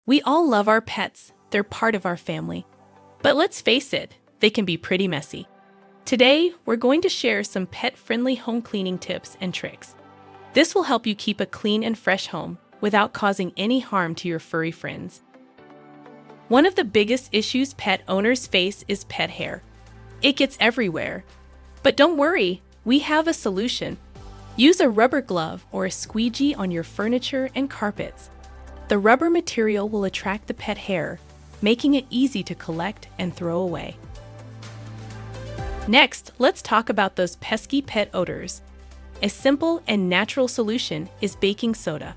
We all love our pets, they're part of our family. But let's face it, they can be pretty messy. Today, we're going to share some pet-friendly home cleaning tips and tricks. This will help you keep a clean and fresh home without causing any harm to your furry friends. One of the biggest issues pet owners face is pet hair. It gets everywhere. But don't worry, we have a solution. Use a rubber glove or a squeegee on your furniture and carpets. The rubber material will attract the pet hair, making it easy to collect and throw away. Next, let's talk about those pesky pet odors. A simple and natural solution is baking soda.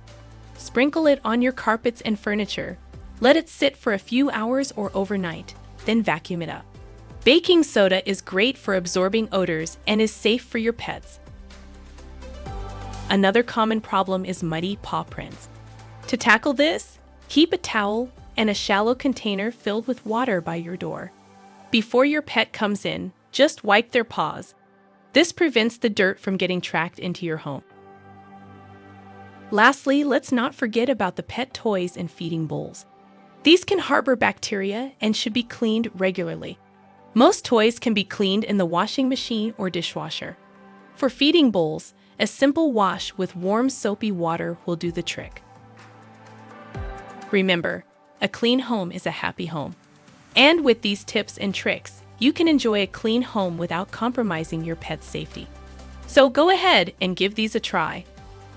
Sprinkle it on your carpets and furniture. Let it sit for a few hours or overnight, then vacuum it up. Baking soda is great for absorbing odors and is safe for your pets. Another common problem is muddy paw prints. To tackle this, keep a towel and a shallow container filled with water by your door. Before your pet comes in, just wipe their paws. This prevents the dirt from getting tracked into your home. Lastly, let's not forget about the pet toys and feeding bowls. These can harbor bacteria and should be cleaned regularly. Most toys can be cleaned in the washing machine or dishwasher. For feeding bowls, a simple wash with warm soapy water will do the trick. Remember, a clean home is a happy home. And with these tips and tricks, you can enjoy a clean home without compromising your pet's safety. So go ahead and give these a try.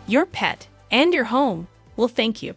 Your pet and your home will thank you.